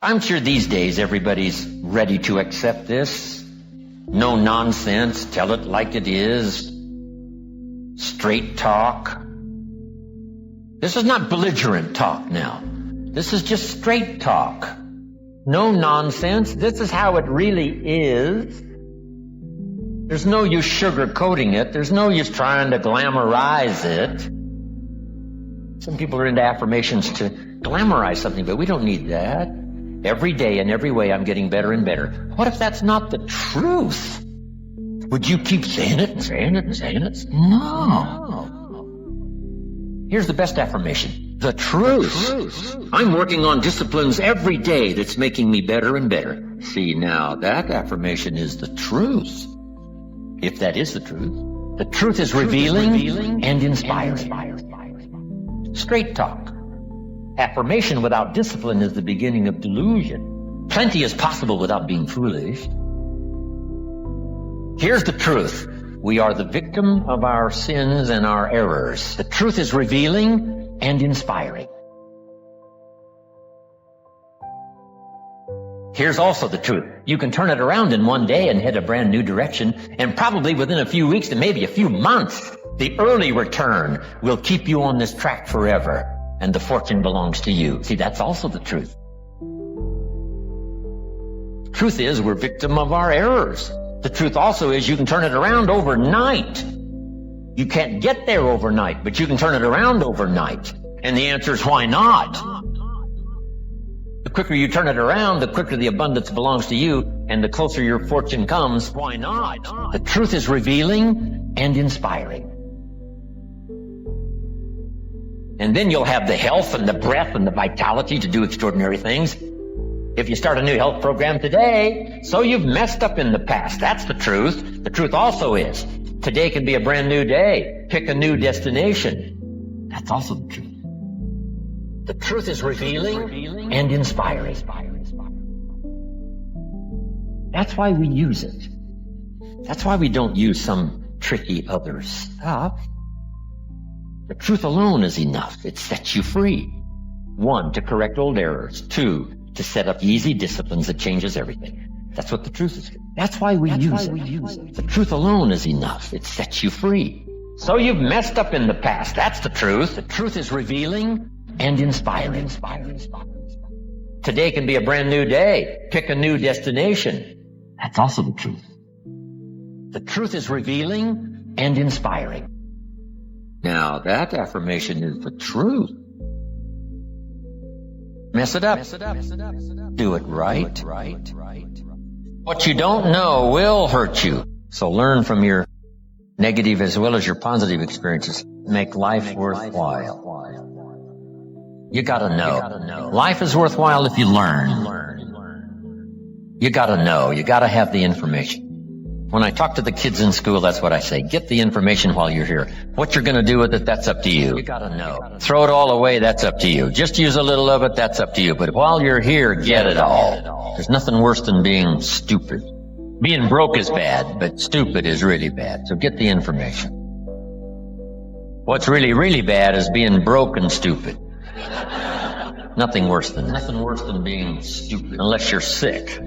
I'm sure these days everybody's ready to accept this. No nonsense, tell it like it is. Straight talk. This is not belligerent talk now. This is just straight talk. No nonsense. This is how it really is. There's no use sugarcoating it. There's no use trying to glamorize it. Some people are into affirmations to glamorize something, but we don't need that. Every day in every way I'm getting better and better. What if that's not the truth? Would you keep saying it and saying it and saying it? No. Here's the best affirmation. The truth. I'm working on disciplines every day that's making me better and better. See, now that affirmation is the truth. If that is the truth. The truth is revealing and inspiring. Straight talk. Affirmation without discipline is the beginning of delusion. Plenty is possible without being foolish. Here's the truth. We are the victim of our sins and our errors. The truth is revealing and inspiring. Here's also the truth. You can turn it around in one day and head a brand new direction, and probably within a few weeks and maybe a few months, the early return will keep you on this track forever. And the fortune belongs to you. See, that's also the truth. Truth is, we're victim of our errors. The truth also is you can turn it around overnight. You can't get there overnight, but you can turn it around overnight. And the answer is, why not? The quicker you turn it around, the quicker the abundance belongs to you, and the closer your fortune comes. Why not? The truth is revealing and inspiring. And then you'll have the health and the breath and the vitality to do extraordinary things. If you start a new health program today, so you've messed up in the past. That's the truth. The truth also is, today can be a brand new day. Pick a new destination. That's also the truth. The truth is revealing and inspiring. That's why we use it. That's why we don't use some tricky other stuff. The truth alone is enough. It sets you free. 1, to correct old errors. 2, to set up easy disciplines that changes everything. That's what the truth is. That's why we use it. The truth alone is enough. It sets you free. So you've messed up in the past. That's the truth. The truth is revealing and inspiring. Today can be a brand new day. Pick a new destination. That's also the truth. The truth is revealing and inspiring. Now, that affirmation is the truth. Mess it up. Do it right. What you don't know will hurt you. So learn from your negative as well as your positive experiences. Make life worthwhile. You gotta know. Life is worthwhile if you learn. You gotta know. You gotta have the information. When I talk to the kids in school, that's what I say. Get the information while you're here. What you're going to do with it, that's up to you. You got to know. Throw it all away, that's up to you. Just use a little of it, that's up to you. But while you're here, get it all. There's nothing worse than being stupid. Being broke is bad, but stupid is really bad. So get the information. What's really, really bad is being broke and stupid. Nothing worse than being stupid, unless you're sick.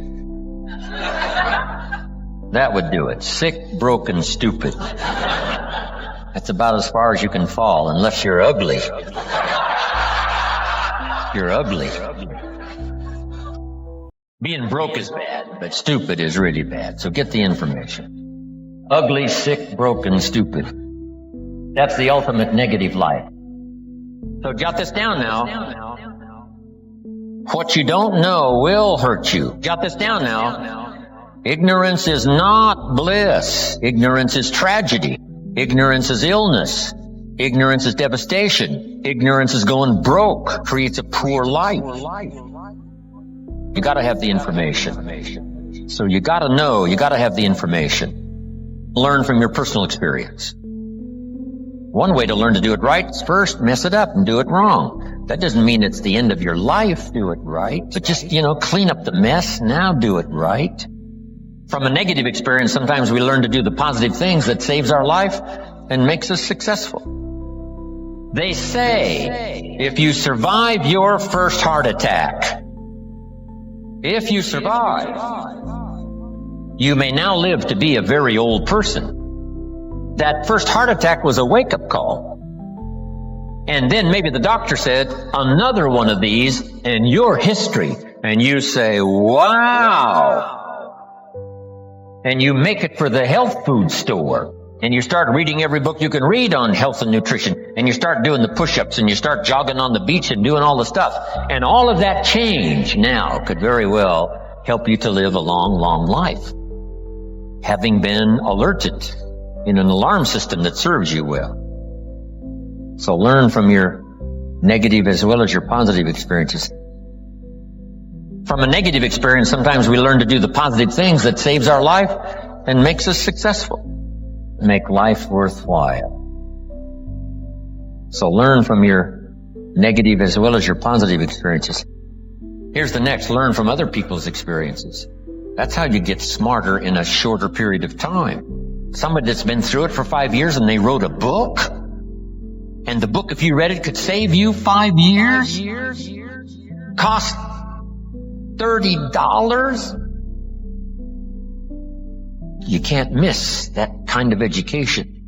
That would do it. Sick, broken, stupid. That's about as far as you can fall, unless you're ugly. You're ugly. Being broke is bad, but stupid is really bad. So get the information. Ugly, sick, broken, stupid. That's the ultimate negative life. So jot this down now. What you don't know will hurt you. Jot this down now. Ignorance is not bliss. Ignorance is tragedy. Ignorance is illness. Ignorance is devastation. Ignorance is going broke, creates a poor life. You gotta have the information. So you gotta know, you gotta have the information. Learn from your personal experience. One way to learn to do it right is first mess it up and do it wrong. That doesn't mean it's the end of your life, do it right. But just, clean up the mess, now do it right. From a negative experience, sometimes we learn to do the positive things that saves our life and makes us successful. They say, if you survive your first heart attack, If you survive, you may now live to be a very old person. That first heart attack was a wake-up call. And then maybe the doctor said, another one of these and you're history. And you say, wow. And you make it for the health food store. And you start reading every book you can read on health and nutrition. And you start doing the push-ups and you start jogging on the beach and doing all the stuff. And all of that change now could very well help you to live a long, long life, having been alerted in an alarm system that serves you well. So learn from your negative as well as your positive experiences. From a negative experience, sometimes we learn to do the positive things that saves our life and makes us successful, make life worthwhile. So learn from your negative as well as your positive experiences. Here's the next, learn from other people's experiences. That's how you get smarter in a shorter period of time. Somebody that's been through it for 5 years and they wrote a book, and the book, if you read it, could save you 5 years, cost $30. You can't miss that kind of education.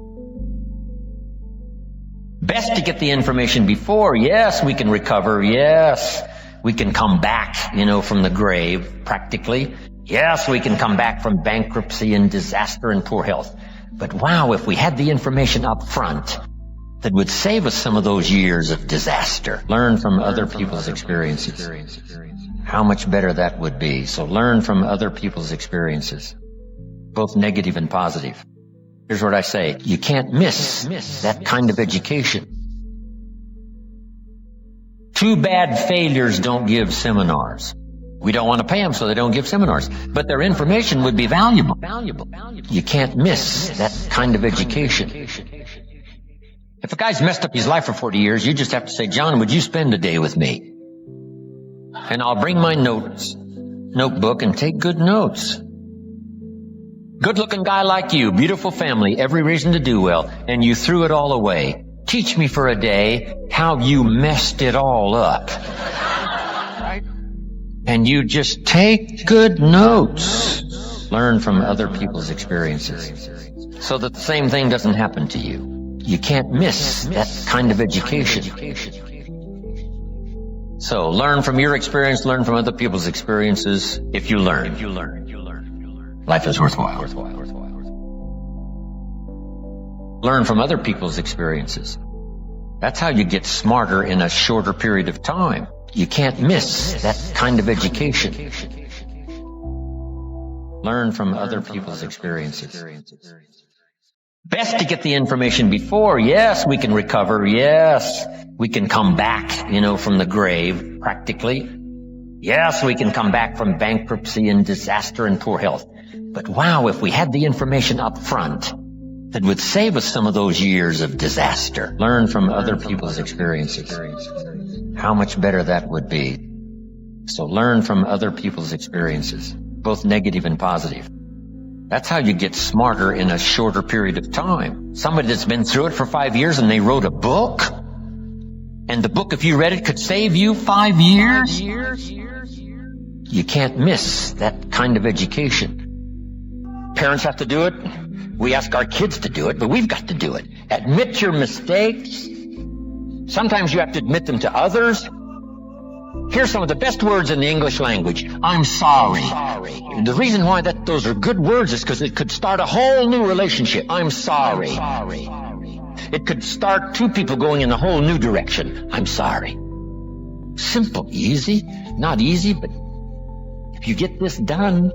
Best to get the information before. Yes, we can recover. Yes, we can come back, from the grave, practically. Yes, we can come back from bankruptcy and disaster and poor health. But wow, if we had the information up front that would save us some of those years of disaster. Learn from other people's experiences. How much better that would be. So learn from other people's experiences, both negative and positive. Here's what I say. You can't miss that kind of education. Too bad failures don't give seminars. We don't want to pay them, so they don't give seminars. But their information would be valuable. You can't miss that kind of education. If a guy's messed up his life for 40 years, you just have to say, John, would you spend a day with me? And I'll bring my notebook and take good notes. Good-looking guy like you, beautiful family, every reason to do well, and you threw it all away. Teach me for a day how you messed it all up. Right? And you just take good notes. Learn from other people's experiences so that the same thing doesn't happen to you. You can't miss that kind of education. So learn from your experience, learn from other people's experiences. If you learn, life is worthwhile. Learn from other people's experiences. That's how you get smarter in a shorter period of time. You can't miss that kind of education. Learn from other people's experiences. Best to get the information before. Yes, we can recover. Yes, we can come back, from the grave, practically. Yes, we can come back from bankruptcy and disaster and poor health. But wow, if we had the information up front that would save us some of those years of disaster. Learn from other people's experiences. How much better that would be. So learn from other people's experiences, both negative and positive. That's how you get smarter in a shorter period of time. Somebody that's been through it for 5 years and they wrote a book, and the book, if you read it, could save you 5 years. You can't miss that kind of education. Parents have to do it. We ask our kids to do it, but we've got to do it. Admit your mistakes. Sometimes you have to admit them to others. Here's some of the best words in the English language. I'm sorry. The reason why those are good words is because it could start a whole new relationship. I'm sorry. It could start two people going in a whole new direction. I'm sorry. Simple, easy, not easy, but if you get this done,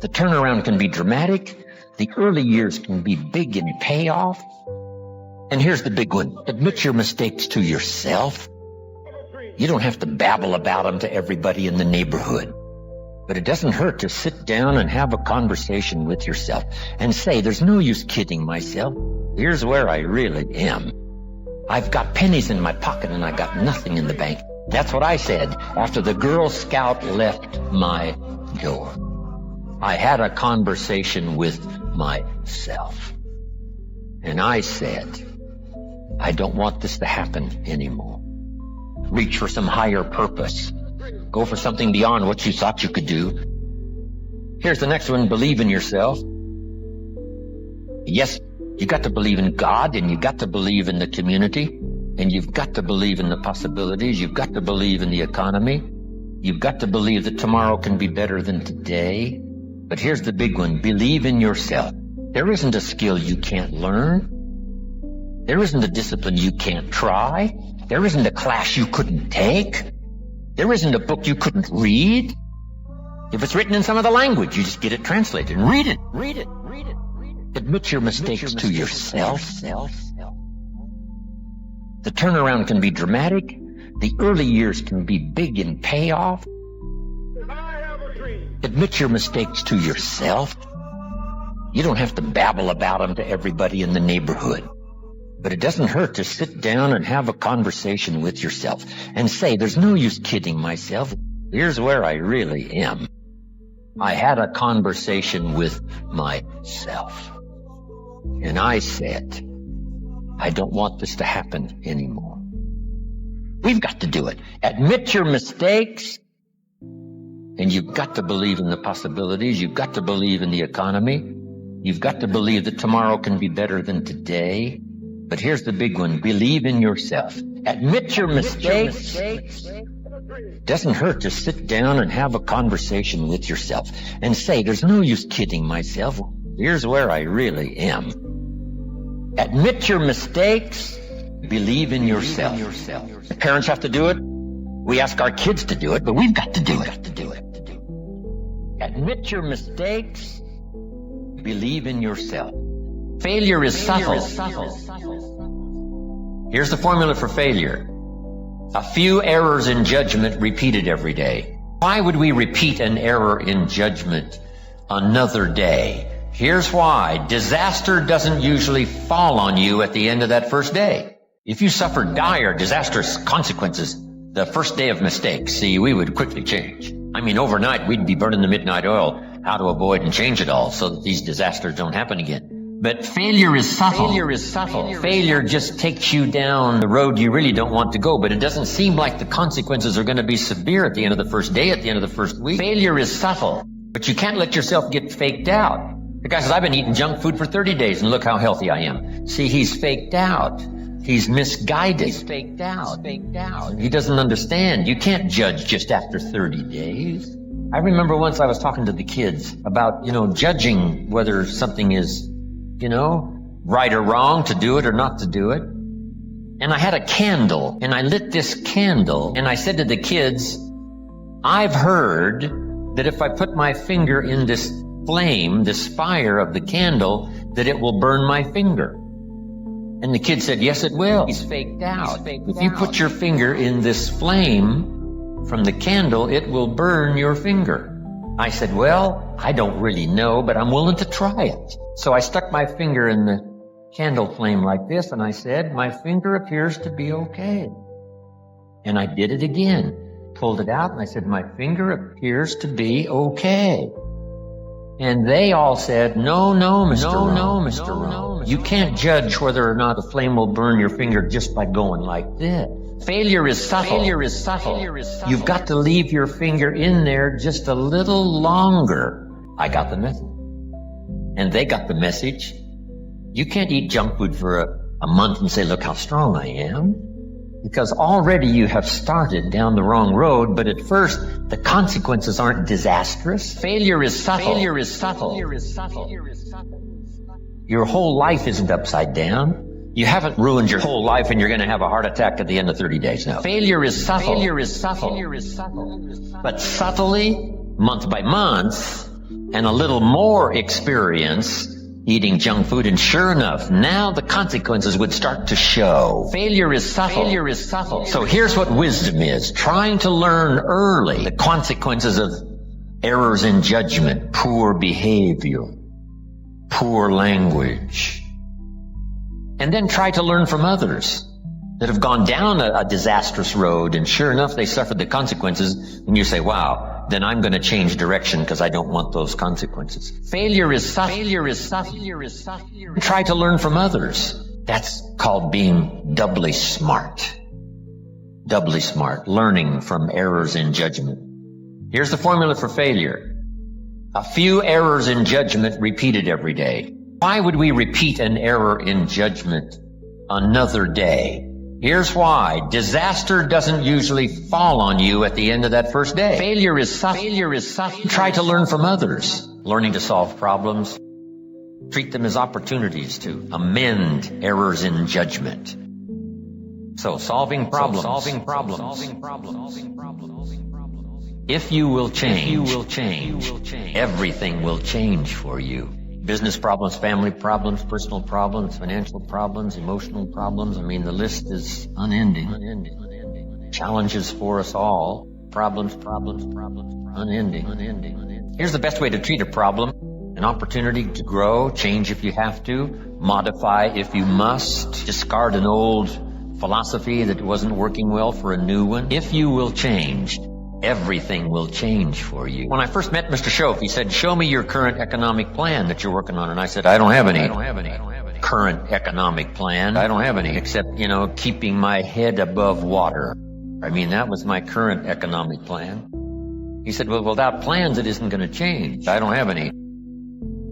the turnaround can be dramatic. The early years can be big in payoff. And here's the big one. Admit your mistakes to yourself. You don't have to babble about them to everybody in the neighborhood. But it doesn't hurt to sit down and have a conversation with yourself and say, there's no use kidding myself. Here's where I really am. I've got pennies in my pocket and I got nothing in the bank. That's what I said after the Girl Scout left my door. I had a conversation with myself. And I said, I don't want this to happen anymore. Reach for some higher purpose. Go for something beyond what you thought you could do. Here's the next one, believe in yourself. Yes, you got to believe in God, and you got to believe in the community, and you've got to believe in the possibilities. You've got to believe in the economy. You've got to believe that tomorrow can be better than today. But here's the big one, believe in yourself. There isn't a skill you can't learn. There isn't a discipline you can't try. There isn't a class you couldn't take. There isn't a book you couldn't read. If it's written in some other language, you just get it translated and read it. Admit your mistakes to yourself. The turnaround can be dramatic. The early years can be big in payoff. Admit your mistakes to yourself. You don't have to babble about them to everybody in the neighborhood. But it doesn't hurt to sit down and have a conversation with yourself and say, there's no use kidding myself. Here's where I really am. I had a conversation with myself. And I said, I don't want this to happen anymore. We've got to do it. Admit your mistakes. And you've got to believe in the possibilities. You've got to believe in the economy. You've got to believe that tomorrow can be better than today. But here's the big one. Believe in yourself. Admit your mistakes. It doesn't hurt to sit down and have a conversation with yourself and say, there's no use kidding myself. Here's where I really am. Admit your mistakes. Believe in yourself. The parents have to do it. We ask our kids to do it, but we've got to do it. Admit your mistakes. Believe in yourself. Failure is subtle. Here's the formula for failure. A few errors in judgment repeated every day. Why would we repeat an error in judgment another day? Here's why. Disaster doesn't usually fall on you at the end of that first day. If you suffer dire, disastrous consequences the first day of mistakes, see, we would quickly change. I mean, overnight, we'd be burning the midnight oil, how to avoid and change it all so that these disasters don't happen again. But failure is subtle. Failure just takes you down the road you really don't want to go, but it doesn't seem like the consequences are going to be severe at the end of the first day, at the end of the first week. Failure is subtle, but you can't let yourself get faked out. The guy says, I've been eating junk food for 30 days and look how healthy I am. See, he's faked out. He's misguided. He's faked out. He doesn't understand. You can't judge just after 30 days. I remember once I was talking to the kids about, judging whether something is, right or wrong, to do it or not to do it. And I had a candle, and I lit this candle, and I said to the kids, I've heard that if I put my finger in this flame, this fire of the candle, that it will burn my finger. And the kid said, yes, it will. He's faked out. If you put your finger in this flame from the candle, it will burn your finger. I said, well, I don't really know, but I'm willing to try it. So I stuck my finger in the candle flame like this, and I said, my finger appears to be okay. And I did it again. Pulled it out, and I said, my finger appears to be okay. And they all said, no, Mr. Rohn. You can't judge whether or not a flame will burn your finger just by going like this. Failure is subtle. You've got to leave your finger in there just a little longer. I got the message. And they got the message. You can't eat junk food for a month and say, look how strong I am. Because already you have started down the wrong road, but at first, the consequences aren't disastrous. Failure is subtle. Your whole life isn't upside down. You haven't ruined your whole life and you're going to have a heart attack at the end of 30 days. No. Failure is subtle. But subtly, month by month, and a little more experience eating junk food, and sure enough, now the consequences would start to show. Failure is subtle. So here's what wisdom is. Trying to learn early the consequences of errors in judgment, poor behavior, poor language. And then try to learn from others that have gone down a disastrous road, and sure enough, they suffered the consequences, and you say, wow, then I'm going to change direction because I don't want those consequences. Failure is subtle. Try to learn from others. That's called being doubly smart. Doubly smart, learning from errors in judgment. Here's the formula for failure. A few errors in judgment repeated every day. Why would we repeat an error in judgment another day? Here's why. Disaster doesn't usually fall on you at the end of that first day. Failure is subtle. Try to learn from others. Learning to solve problems. Treat them as opportunities to amend errors in judgment. So, solving problems. If you will change, everything will change for you. Business problems, family problems, personal problems, financial problems, emotional problems. I mean, the list is unending. Challenges for us all. Problems, unending. Here's the best way to treat a problem. An opportunity to grow, change if you have to, modify if you must, discard an old philosophy that wasn't working well for a new one. If you will change, everything will change for you. When I first met Mr. Shoaff, he said, show me your current economic plan that you're working on. And I said, I don't have any current economic plan. I don't have any except, keeping my head above water. I mean, that was my current economic plan. He said, well, without plans, it isn't going to change. I don't have any.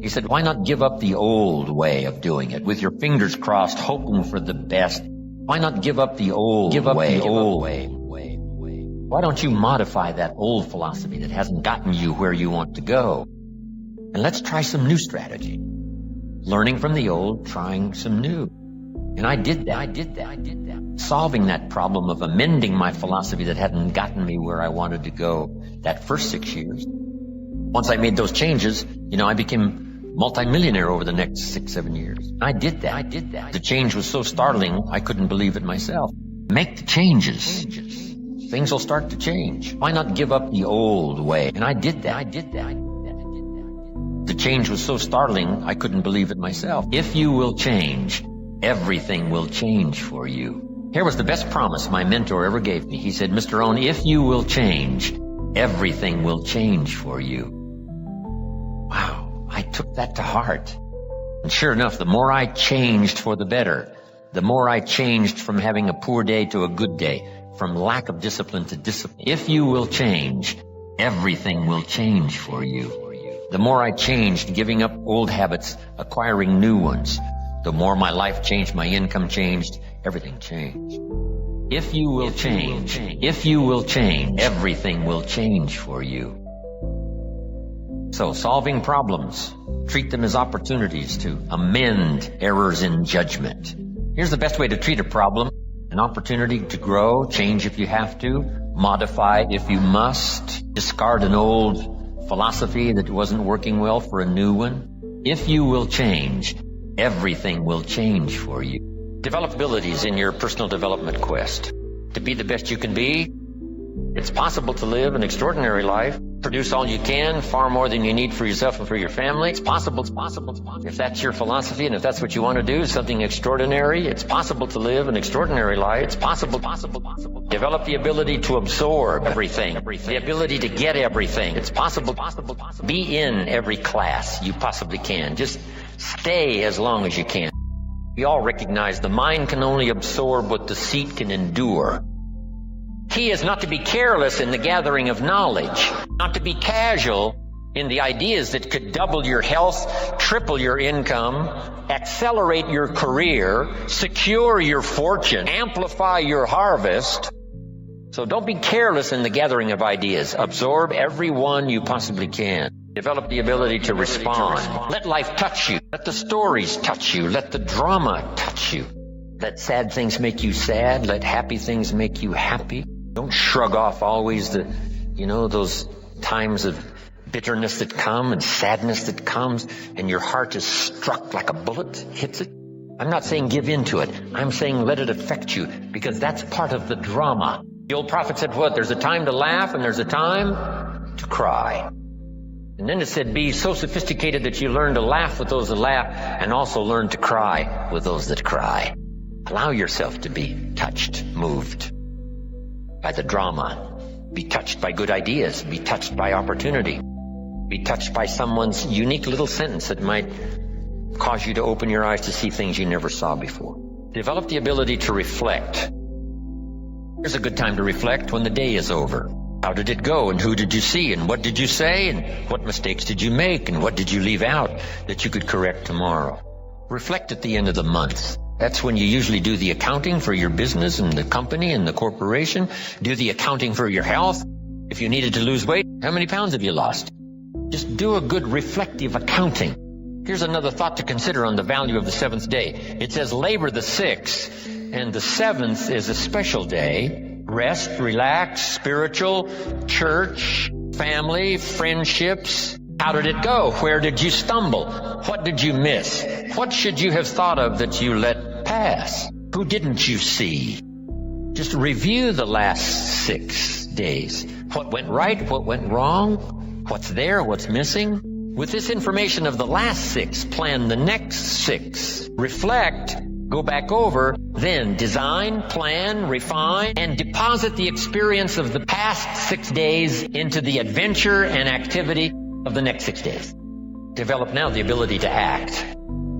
He said, why not give up the old way of doing it with your fingers crossed, hoping for the best? Why not give up the old way? Why don't you modify that old philosophy that hasn't gotten you where you want to go? And let's try some new strategy. Learning from the old, trying some new. And I did that. Solving that problem of amending my philosophy that hadn't gotten me where I wanted to go that first 6 years. Once I made those changes, I became multimillionaire over the next 6-7 years. I did that. The change was so startling, I couldn't believe it myself. Make the changes. Things will start to change. Why not give up the old way? And I did that. The change was so startling, I couldn't believe it myself. If you will change, everything will change for you. Here was the best promise my mentor ever gave me. He said, Mr. Rohn, if you will change, everything will change for you. Wow, I took that to heart. And sure enough, the more I changed for the better, the more I changed from having a poor day to a good day, from lack of discipline to discipline. If you will change, everything will change for you. The more I changed, giving up old habits, acquiring new ones, the more my life changed, my income changed, everything changed. If you will change, everything will change for you. So, solving problems, treat them as opportunities to amend errors in judgment. Here's the best way to treat a problem. An opportunity to grow, change if you have to, modify if you must, discard an old philosophy that wasn't working well for a new one. If you will change, everything will change for you. Develop abilities in your personal development quest. To be the best you can be, it's possible to live an extraordinary life, produce all you can, far more than you need for yourself and for your family. It's possible. If that's your philosophy and if that's what you want to do, something extraordinary, it's possible to live an extraordinary life. It's possible. Develop the ability to absorb everything, the ability to get everything. It's possible. Be in every class you possibly can. Just stay as long as you can. We all recognize the mind can only absorb what the seat can endure. Key is not to be careless in the gathering of knowledge, not to be casual in the ideas that could double your health, triple your income, accelerate your career, secure your fortune, amplify your harvest. So don't be careless in the gathering of ideas. Absorb every one you possibly can. Develop the ability to respond. Let life touch you. Let the stories touch you. Let the drama touch you. Let sad things make you sad. Let happy things make you happy. Don't shrug off always those times of bitterness that come and sadness that comes and your heart is struck like a bullet hits it. I'm not saying give in to it. I'm saying let it affect you because that's part of the drama. The old prophet said what? There's a time to laugh and there's a time to cry. And then it said be so sophisticated that you learn to laugh with those that laugh and also learn to cry with those that cry. Allow yourself to be touched, moved by the drama. Be touched by good ideas. Be touched by opportunity. Be touched by someone's unique little sentence that might cause you to open your eyes to see things you never saw before. Develop the ability to reflect. Here's a good time to reflect when the day is over. How did it go, and who did you see, and what did you say, and what mistakes did you make, and what did you leave out that you could correct tomorrow? Reflect at the end of the month. That's when you usually do the accounting for your business and the company and the corporation. Do the accounting for your health. If you needed to lose weight, how many pounds have you lost? Just do a good reflective accounting. Here's another thought to consider on the value of the seventh day. It says labor the sixth, and the seventh is a special day. Rest, relax, spiritual, church, family, friendships. How did it go? Where did you stumble? What did you miss? What should you have thought of that you let pass? Who didn't you see? Just review the last 6 days. What went right? What went wrong? What's there? What's missing? With this information of the last 6, plan the next 6. Reflect, go back over, then design, plan, refine, and deposit the experience of the past 6 days into the adventure and activity of the next 6 days. Develop now the ability to act.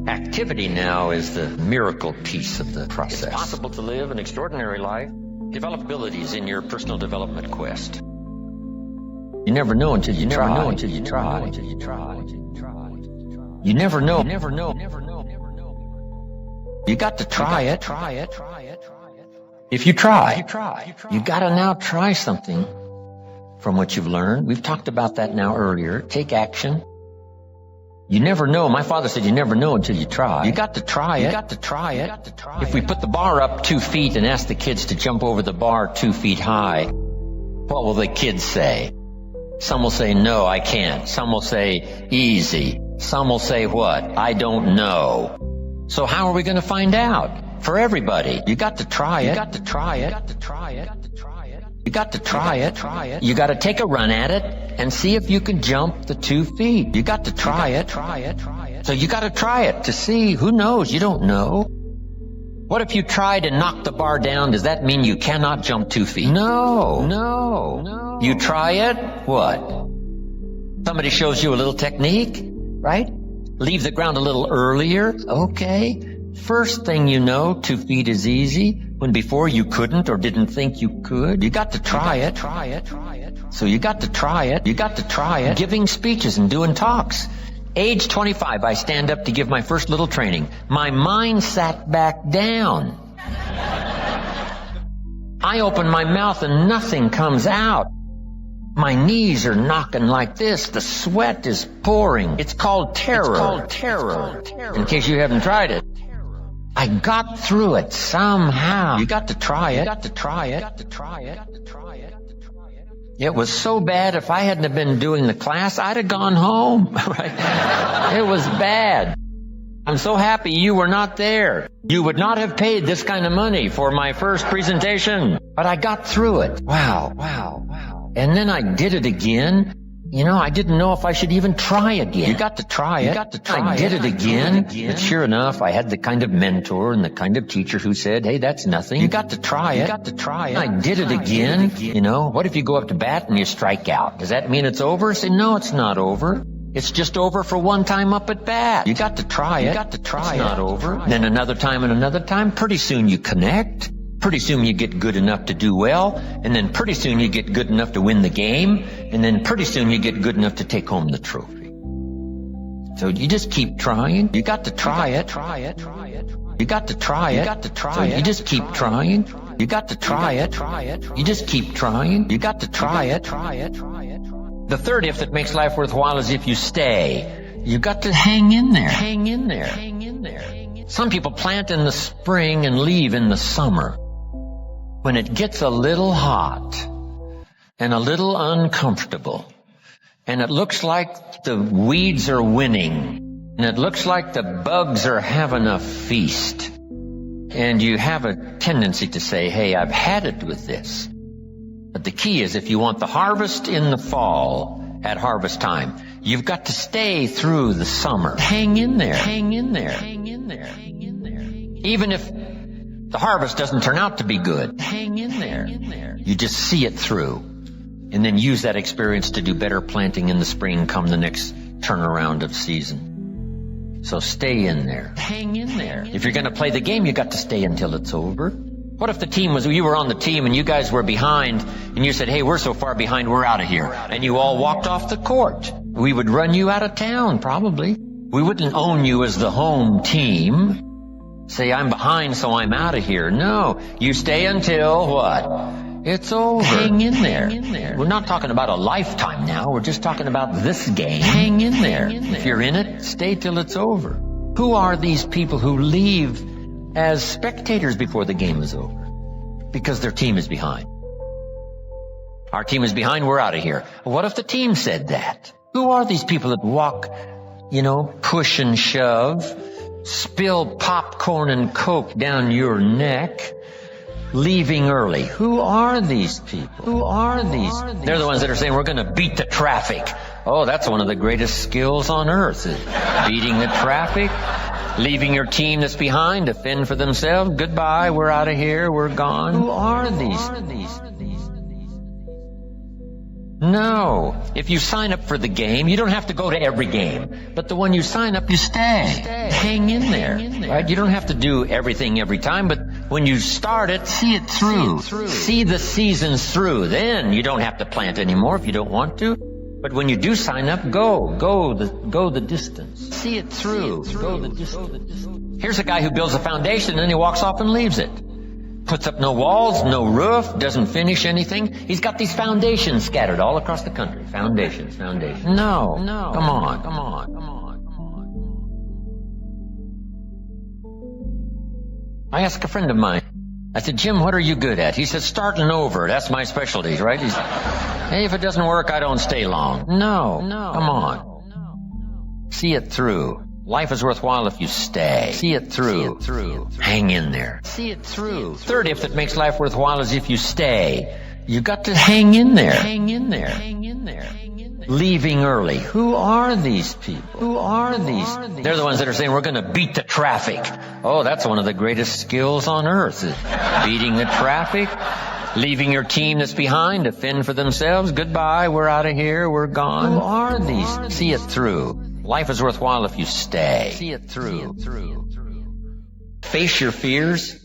Activity now is the miracle piece of the process. It's possible to live an extraordinary life. Develop abilities in your personal development quest. You never know until you try. You never know. You got to try it. If you try, you got to now try something from what you've learned. We've talked about that now earlier. Take action. You never know. My father said you never know until you try. You got to try it. If we put the bar up 2 feet and ask the kids to jump over the bar 2 feet high, what will the kids say? Some will say, no, I can't. Some will say, easy. Some will say what? I don't know. So how are we going to find out? For everybody, you got to try it. You got to try it. You got to take a run at it and see if you can jump the 2 feet. You got to try it. So you got to try it to see. Who knows? You don't know. What if you tried and knocked the bar down? Does that mean you cannot jump 2 feet? No. You try it, what? Somebody shows you a little technique, right? Leave the ground a little earlier. Okay. First thing you know, 2 feet is easy, when before you couldn't or didn't think you could. You got to try it. So you got to try it. Giving speeches and doing talks. Age 25, I stand up to give my first little training. My mind sat back down. I open my mouth and nothing comes out. My knees are knocking like this. The sweat is pouring. It's called terror. In case you haven't tried it. I got through it somehow. You got to try it. It was so bad, if I hadn't have been doing the class, I'd have gone home. Right? It was bad. I'm so happy you were not there. You would not have paid this kind of money for my first presentation. But I got through it. Wow. And then I did it again. You know, I didn't know if I should even try again. You got to try it. I did it again. But sure enough, I had the kind of mentor and the kind of teacher who said, hey, that's nothing. You got to try it. I did it again. You know, what if you go up to bat and you strike out? Does that mean it's over? Say, no, it's not over. It's just over for one time up at bat. You got to try it. It's not over. Then another time and another time. Pretty soon you connect. Pretty soon you get good enough to do well, and then pretty soon you get good enough to win the game, and then pretty soon you get good enough to take home the trophy. So you just keep trying. You got to try it. You got to try it. So you just keep trying. You got to try it. You just keep trying. You got to try it. The third if that makes life worthwhile is if you stay. You got to hang in there. Some people plant in the spring and leave in the summer. When it gets a little hot and a little uncomfortable, and it looks like the weeds are winning, and it looks like the bugs are having a feast, and you have a tendency to say, hey, I've had it with this. But the key is, if you want the harvest in the fall at harvest time, you've got to stay through the summer. Hang in there. Even if the harvest doesn't turn out to be good, hang in there. You just see it through, and then use that experience to do better planting in the spring come the next turnaround of season. So stay in there. Hang in there. If you're going to play the game, you got to stay until it's over. What if the team was, you were on the team and you guys were behind and you said, hey, we're so far behind, we're out of here. And you all walked off the court. We would run you out of town, probably. We wouldn't own you as the home team. Say, I'm behind, so I'm out of here. No, you stay until what? It's over. Hang in there. We're not talking about a lifetime now. We're just talking about this game. Hang in there. If you're in it, stay till it's over. Who are these people who leave as spectators before the game is over? Because their team is behind. Our team is behind, we're out of here. What if the team said that? Who are these people that walk, push and shove, spill popcorn and Coke down your neck, leaving early? Who are these people? Who are these? They're the ones that are saying, we're going to beat the traffic. Oh, that's one of the greatest skills on earth, is beating the traffic, leaving your team that's behind to fend for themselves. Goodbye, we're out of here, we're gone. Who are these? No. If you sign up for the game, you don't have to go to every game. But the one you sign up, you stay. Hang in there. Right? You don't have to do everything every time, but when you start it, see it through. See the seasons through. Then you don't have to plant anymore if you don't want to. But when you do sign up, go the distance. See it through. Go the distance. Here's a guy who builds a foundation and then he walks off and leaves it. Puts up no walls, no roof, doesn't finish anything. He's got these foundations scattered all across the country. Foundations. No. Come on. I asked a friend of mine, I said, Jim, what are you good at? He said, starting over. That's my specialty, right? He said, hey, if it doesn't work, I don't stay long. No. Come on. See it through. Life is worthwhile if you stay. See it through. Hang in there. See it through. Third if that makes life worthwhile is if you stay. You've got to hang in there. Leaving early. Who are these people? Who are these? They're the ones that are saying, we're going to beat the traffic. Oh, that's one of the greatest skills on earth, is beating the traffic, leaving your team that's behind to fend for themselves. Goodbye, we're out of here, we're gone. Who are these? See it through. Life is worthwhile if you stay. See it through. Face your fears.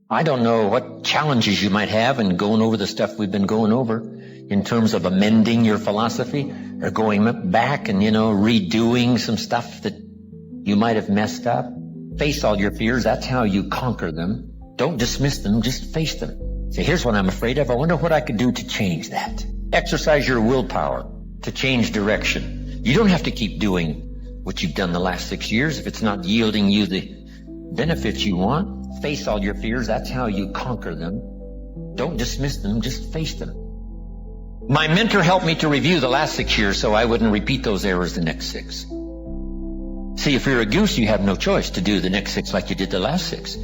I don't know what challenges you might have in going over the stuff we've been going over in terms of amending your philosophy or going back and, redoing some stuff that you might have messed up. Face all your fears. That's how you conquer them. Don't dismiss them. Just face them. Say, here's what I'm afraid of. I wonder what I could do to change that. Exercise your willpower to change direction. You don't have to keep doing what you've done the last 6 years if it's not yielding you the benefits you want. Face all your fears. That's how you conquer them. Don't dismiss them. Just face them. My mentor helped me to review the last 6 years so I wouldn't repeat those errors the next 6. See, if you're a goose, you have no choice to do the next 6 like you did the last 6.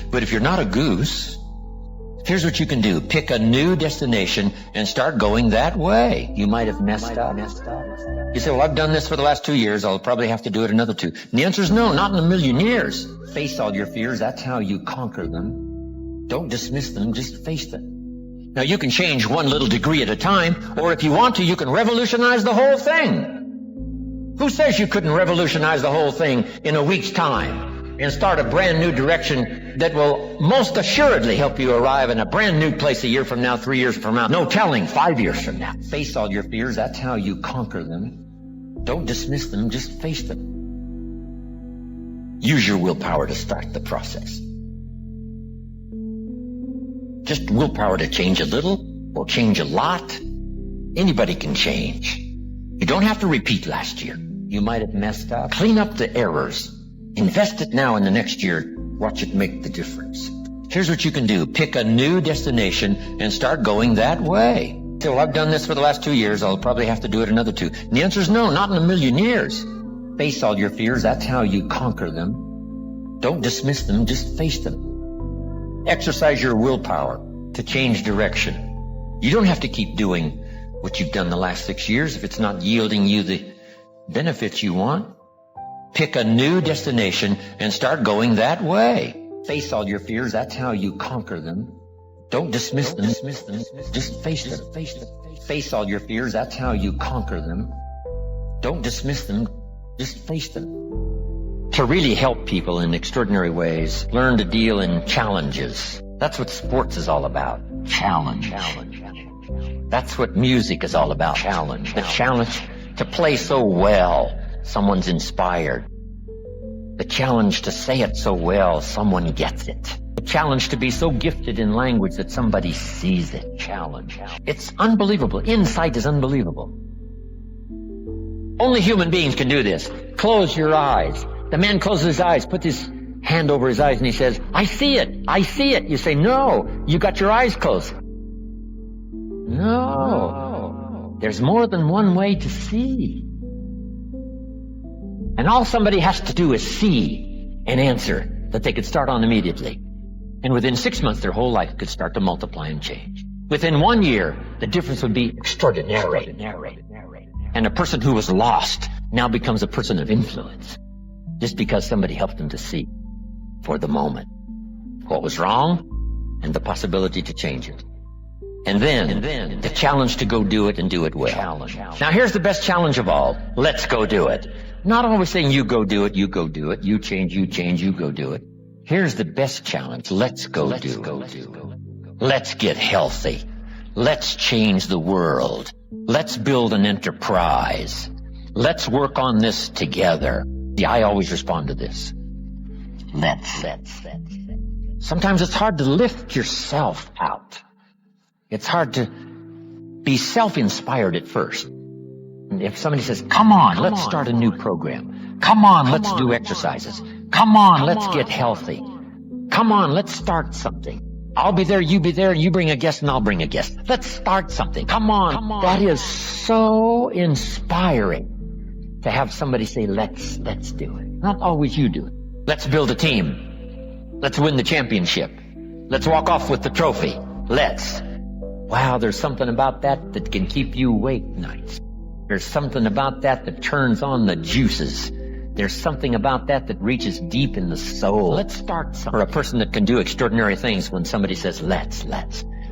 But if you're not a goose, here's what you can do. Pick a new destination and start going that way. You might have messed up. You say, well, I've done this for the last 2 years. I'll probably have to do it another 2. And the answer is no, not in a million years. Face all your fears. That's how you conquer them. Don't dismiss them. Just face them. Now, you can change one little degree at a time, or if you want to, you can revolutionize the whole thing. Who says you couldn't revolutionize the whole thing in a week's time and start a brand new direction that will most assuredly help you arrive in a brand new place a year from now, 3 years from now, no telling, 5 years from now? Face all your fears. That's how you conquer them. Don't dismiss them. Just face them. Use your willpower to start the process. Just willpower to change a little or change a lot. Anybody can change. You don't have to repeat last year. You might have messed up. Clean up the errors. Invest it now in the next year. Watch it make the difference. Here's what you can do. Pick a new destination and start going that way. Say, well, I've done this for the last 2 years. I'll probably have to do it another 2. And the answer is no, not in a million years. Face all your fears. That's how you conquer them. Don't dismiss them. Just face them. Exercise your willpower to change direction. You don't have to keep doing what you've done the last 6 years if it's not yielding you the benefits you want. Pick a new destination and start going that way. Face all your fears. That's how you conquer them. Don't dismiss them. Just face them. Face all your fears. That's how you conquer them. Don't dismiss them. Just face them. To really help people in extraordinary ways, learn to deal in challenges That's what sports is all about. Challenge. That's what music is all about. Challenge. The challenge to play so well, someone's inspired. The challenge to say it so well, someone gets it. The challenge to be so gifted in language that somebody sees it. Challenge. It's unbelievable. Insight is unbelievable. Only human beings can do this. Close your eyes. The man closes his eyes, puts his hand over his eyes, and he says, I see it. I see it. You say, no, you got your eyes closed. No. There's more than one way to see. And all somebody has to do is see an answer that they could start on immediately. And within 6 months, their whole life could start to multiply and change. Within 1 year, the difference would be extraordinary. And a person who was lost now becomes a person of influence, just because somebody helped them to see, for the moment, what was wrong and the possibility to change it. And then the challenge to go do it and do it well. Now here's the best challenge of all. Let's go do it. Not always saying you go do it, you go do it, you change, you go do it. Here's the best challenge. Let's go do it. Let's get healthy. Let's change the world. Let's build an enterprise. Let's work on this together. See, I always respond to this. Let's. Sometimes it's hard to lift yourself out. It's hard to be self-inspired at first. And if somebody says, come on, let's start a new program. Come on, let's do exercises. Come on, let's get healthy. Come on, let's start something. I'll be there, you be there, and you bring a guest and I'll bring a guest. Let's start something. Come on. That is so inspiring to have somebody say, let's do it. Not always you do it. Let's build a team. Let's win the championship. Let's walk off with the trophy. Let's. Wow, there's something about that can keep you awake nights. There's something about that turns on the juices. There's something about that reaches deep in the soul. Let's start something. For a person that can do extraordinary things when somebody says, let's.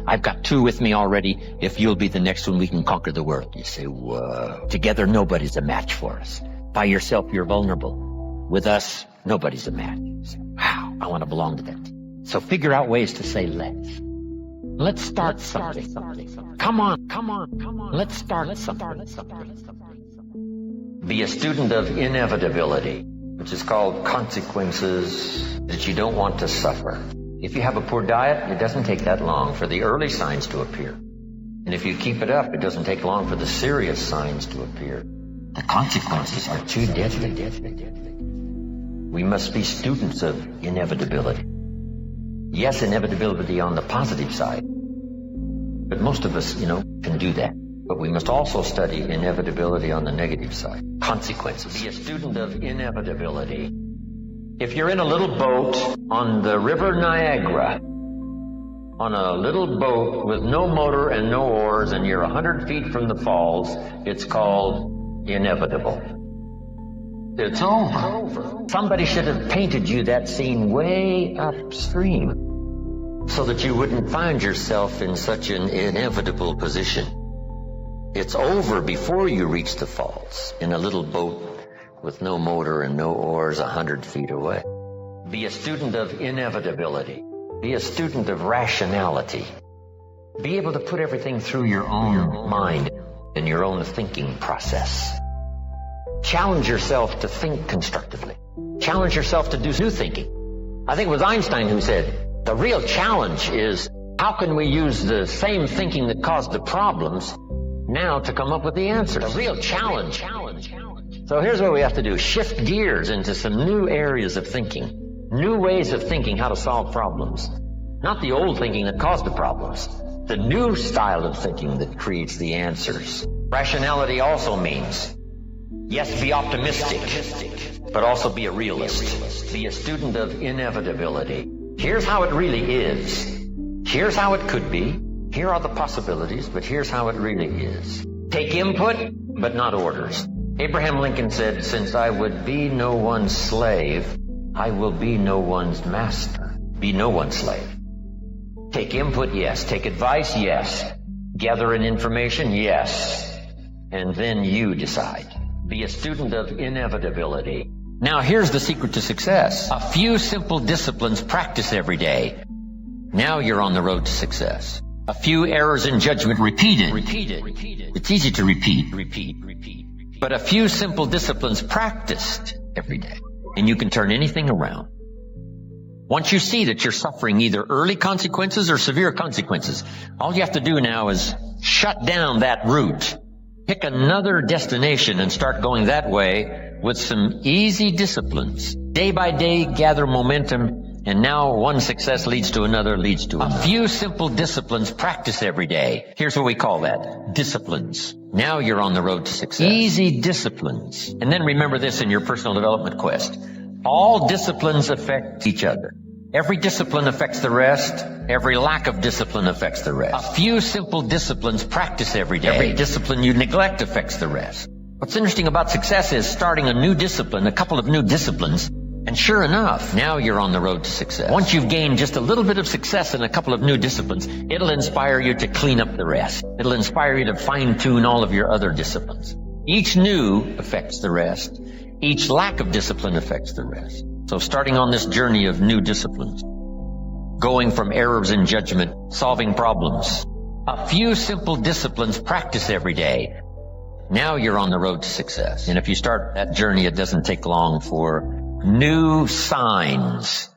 I've got 2 with me already. If you'll be the next one, we can conquer the world. You say, whoa. Together, nobody's a match for us. By yourself, you're vulnerable. With us, nobody's a match. You say, wow, I want to belong to that. So figure out ways to say let's. Let's start something. Come on. Let's start something. Be a student of inevitability, which is called consequences that you don't want to suffer. If you have a poor diet, it doesn't take that long for the early signs to appear. And if you keep it up, it doesn't take long for the serious signs to appear. The consequences are too deadly. We must be students of inevitability. Yes, inevitability on the positive side. But most of us, can do that. But we must also study inevitability on the negative side. Consequences. Be a student of inevitability. If you're in a little boat on the River Niagara, on a little boat with no motor and no oars, and you're 100 feet from the falls, it's called inevitable. It's over. Somebody should have painted you that scene way upstream so that you wouldn't find yourself in such an inevitable position. It's over before you reach the falls in a little boat with no motor and no oars 100 feet away. Be a student of inevitability. Be a student of rationality. Be able to put everything through your own mind and your own thinking process. Challenge yourself to think constructively. Challenge yourself to do new thinking. I think it was Einstein who said, the real challenge is how can we use the same thinking that caused the problems now to come up with the answers? The real challenge. So here's what we have to do. Shift gears into some new areas of thinking. New ways of thinking how to solve problems. Not the old thinking that caused the problems. The new style of thinking that creates the answers. Rationality also means, yes, be optimistic, but also be a realist. Be a student of inevitability. Here's how it really is. Here's how it could be. Here are the possibilities, but here's how it really is. Take input, but not orders. Abraham Lincoln said, since I would be no one's slave, I will be no one's master. Be no one's slave. Take input, yes. Take advice, yes. Gather in information, yes. And then you decide. Be a student of inevitability. Now here's the secret to success. A few simple disciplines practiced every day. Now you're on the road to success. A few errors in judgment repeated. It's easy to repeat. But a few simple disciplines practiced every day, and you can turn anything around. Once you see that you're suffering either early consequences or severe consequences, all you have to do now is shut down that route. Pick another destination and start going that way with some easy disciplines. Day by day, gather momentum. And now one success leads to another. A few simple disciplines practice every day. Here's what we call that. Disciplines. Now you're on the road to success. Easy disciplines. And then remember this in your personal development quest. All disciplines affect each other. Every discipline affects the rest. Every lack of discipline affects the rest. A few simple disciplines practice every day. Every discipline you neglect affects the rest. What's interesting about success is starting a new discipline, a couple of new disciplines, and sure enough, now you're on the road to success. Once you've gained just a little bit of success in a couple of new disciplines, it'll inspire you to clean up the rest. It'll inspire you to fine-tune all of your other disciplines. Each new affects the rest. Each lack of discipline affects the rest. So starting on this journey of new disciplines, going from errors in judgment, solving problems, a few simple disciplines practice every day. Now you're on the road to success. And if you start that journey, it doesn't take long for new signs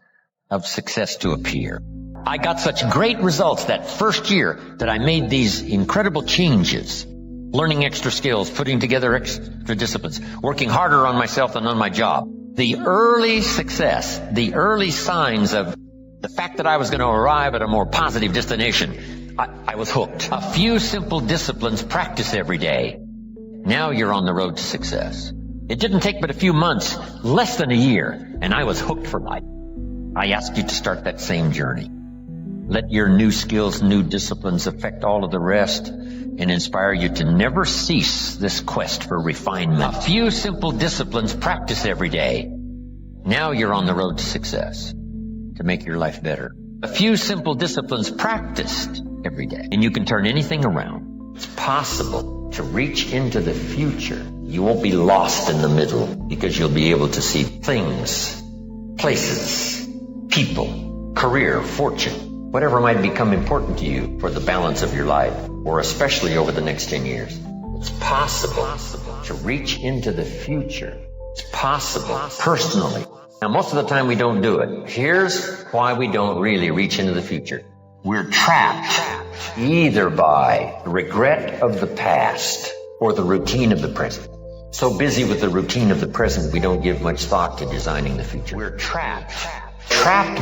of success to appear. I got such great results that first year that I made these incredible changes, learning extra skills, putting together extra disciplines, working harder on myself than on my job. The early success, the early signs of the fact that I was going to arrive at a more positive destination, I was hooked. A few simple disciplines practice every day. Now you're on the road to success. It didn't take but a few months, less than a year, and I was hooked for life. I ask you to start that same journey. Let your new skills, new disciplines affect all of the rest and inspire you to never cease this quest for refinement. A few simple disciplines practice every day. Now you're on the road to success, to make your life better. A few simple disciplines practiced every day, and you can turn anything around. It's possible to reach into the future. You won't be lost in the middle because you'll be able to see things, places, people, career, fortune, whatever might become important to you for the balance of your life, or especially over the next 10 years. It's possible to reach into the future. It's possible personally. Now, most of the time we don't do it. Here's why we don't really reach into the future. We're trapped either by regret of the past or the routine of the present. So busy with the routine of the present, we don't give much thought to designing the future. We're trapped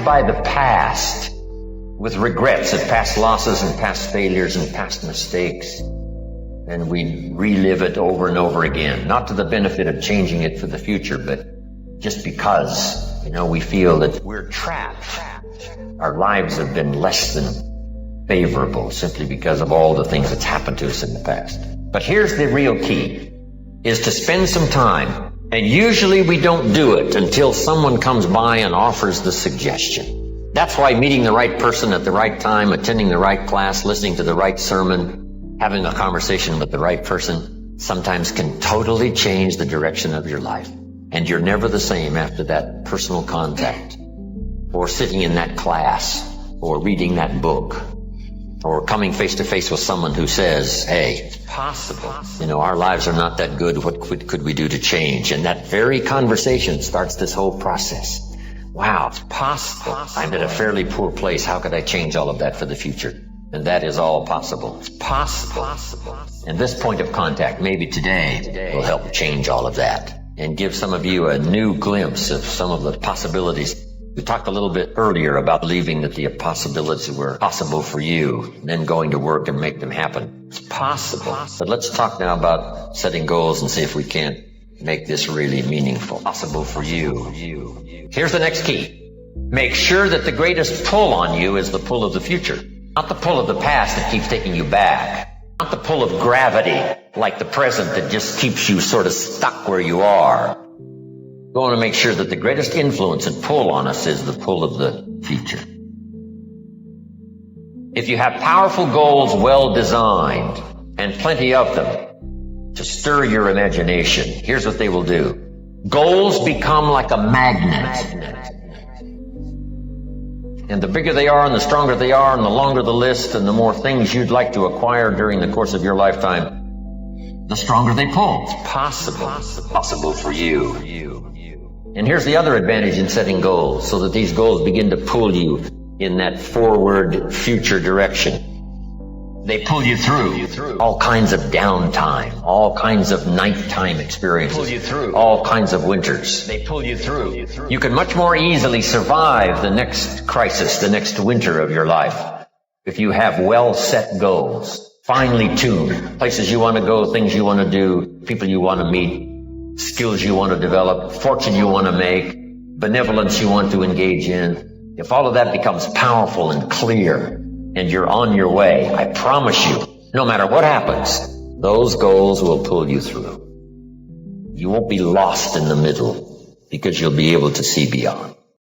by the past with regrets of past losses and past failures and past mistakes. And we relive it over and over again, not to the benefit of changing it for the future, but just because, we feel that we're trapped. Our lives have been less than favorable simply because of all the things that's happened to us in the past. But here's the real key, is to spend some time. And usually we don't do it until someone comes by and offers the suggestion. That's why meeting the right person at the right time, attending the right class, listening to the right sermon, having a conversation with the right person sometimes can totally change the direction of your life. And you're never the same after that personal contact, or sitting in that class, or reading that book, or coming face to face with someone who says, hey, it's possible. Our lives are not that good. What could we do to change? And that very conversation starts this whole process. Wow, it's possible. I'm in a fairly poor place. How could I change all of that for the future? And that is all possible. It's possible. And this point of contact, maybe today, will help change all of that and give some of you a new glimpse of some of the possibilities. We talked a little bit earlier about believing that the possibilities were possible for you, and then going to work and make them happen. It's possible. But let's talk now about setting goals and see if we can't make this really meaningful. Possible for you. Here's the next key. Make sure that the greatest pull on you is the pull of the future. Not the pull of the past that keeps taking you back. Not the pull of gravity, like the present, that just keeps you sort of stuck where you are. We want to make sure that the greatest influence and pull on us is the pull of the future. If you have powerful goals well designed, and plenty of them, to stir your imagination, here's what they will do. Goals become like a magnet. And the bigger they are and the stronger they are and the longer the list and the more things you'd like to acquire during the course of your lifetime, the stronger they pull. It's possible for you. And here's the other advantage in setting goals, so that these goals begin to pull you in that forward future direction. They pull you through all kinds of downtime, all kinds of nighttime experiences, all kinds of winters. They pull you through. You can much more easily survive the next crisis, the next winter of your life, if you have well-set goals, finely tuned, places you want to go, things you want to do, people you want to meet, skills you want to develop, fortune you want to make, benevolence you want to engage in. If all of that becomes powerful and clear, and you're on your way, I promise you, no matter what happens, those goals will pull you through. You won't be lost in the middle because you'll be able to see beyond.